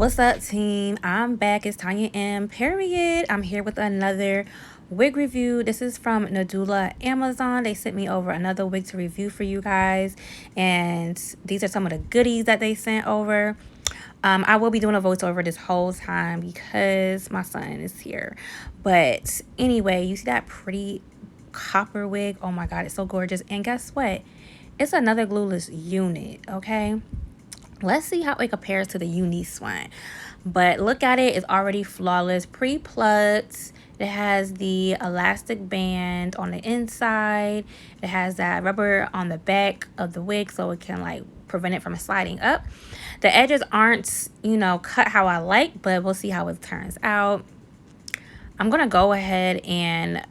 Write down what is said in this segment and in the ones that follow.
What's up, team? I'm back. It's Tanya M. Period. I'm here with another wig review. This is from Nadula Amazon. They sent me over another wig to review for you guys, and these are some of the goodies that they sent over. I will be doing a voiceover this whole time because my son is here. But anyway, you see that pretty copper wig? Oh my god, it's so gorgeous. And guess what? It's another glueless unit, okay? Let's see how it compares to the Unice one. But look at it. It's already flawless. Pre-plucked. It has the elastic band on the inside. It has that rubber on the back of the wig so it can like prevent it from sliding up. The edges aren't, cut how I like, but we'll see how it turns out. I'm going to go ahead and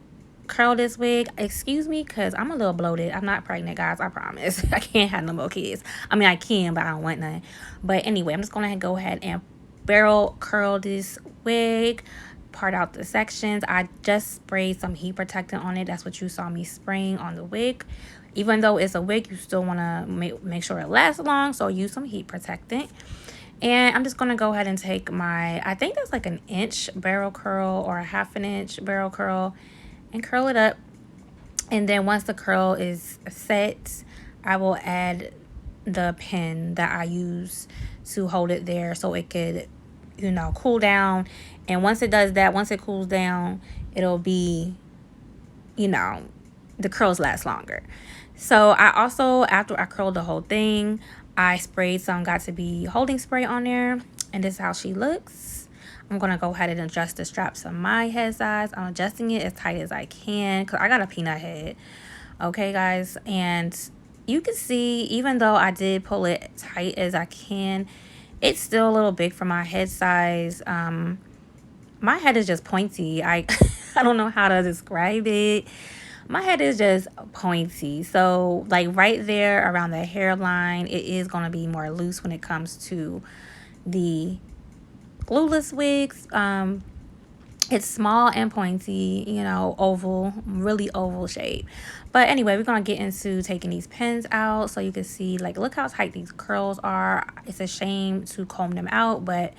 curl this wig. Excuse me, because I'm a little bloated. I'm not pregnant, guys. I promise. I can't have no more kids. I mean, I can, but I don't want none. But anyway, I'm just going to go ahead and barrel curl this wig, part out the sections. I just sprayed some heat protectant on it. That's what you saw me spraying on the wig. Even though it's a wig, you still want to make sure it lasts long, so use some heat protectant. And I'm just going to go ahead and take my, I think that's like an inch barrel curl or a half an inch barrel curl, and curl it up. And then once the curl is set, I will add the pin that I use to hold it there so it could, cool down. And once it does that, once it cools down, it'll be, the curls last longer. So I also, after I curled the whole thing, I sprayed some Got To Be holding spray on there. And this is how she looks. I'm going to go ahead and adjust the straps on my head size. I'm adjusting it as tight as I can because I got a peanut head. Okay, guys. And you can see, even though I did pull it tight as I can, it's still a little big for my head size. My head is just pointy. I don't know how to describe it. My head is just pointy. So, like right there around the hairline, it is going to be more loose when it comes to the glueless wigs. It's small and pointy, oval, really oval shape. But anyway, we're going to get into taking these pins out so you can see, like, look how tight these curls are. It's a shame to comb them out, but,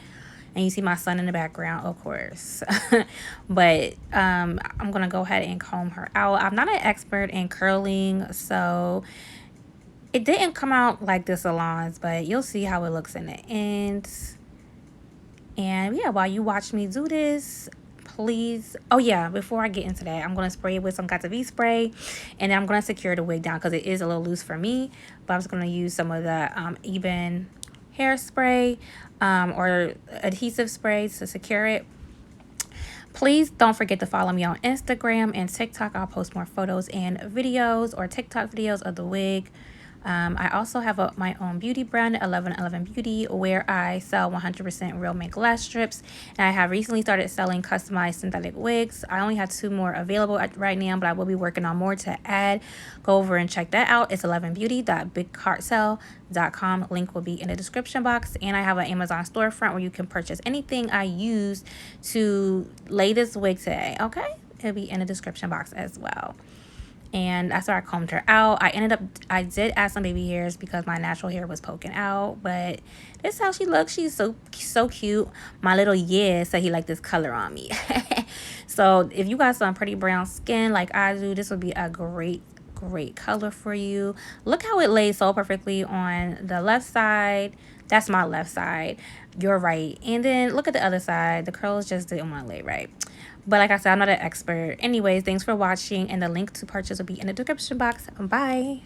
and you see my son in the background, of course. But I'm going to go ahead and comb her out. I'm not an expert in curling, so it didn't come out like the salons, but you'll see how it looks in the end. And yeah, while you watch me do this, please, oh yeah, before I get into that, I'm going to spray it with some Got To Be spray, and then I'm going to secure the wig down because it is a little loose for me. But I'm just going to use some of the even hairspray or adhesive spray to secure it. Please don't forget to follow me on Instagram and TikTok. I'll post more photos and videos or TikTok videos of the wig. I also have my own beauty brand, 1111 Beauty, where I sell 100% real mink lash strips. And I have recently started selling customized synthetic wigs. I only have 2 more available right now, but I will be working on more to add. Go over and check that out. It's 11beauty.bigcartsell.com. Link will be in the description box. And I have an Amazon storefront where you can purchase anything I use to lay this wig today, okay? It'll be in the description box as well. And after I combed her out, I did add some baby hairs because my natural hair was poking out. But this is how she looks. She's so cute. My little said he liked this color on me. So if you got some pretty brown skin like I do, this would be a great color for you. Look how it lays so perfectly on the left side. That's my left side. You're right. And then look at the other side. The curls just didn't want to lay right. But like I said, I'm not an expert. Anyways, thanks for watching, and the link to purchase will be in the description box. Bye.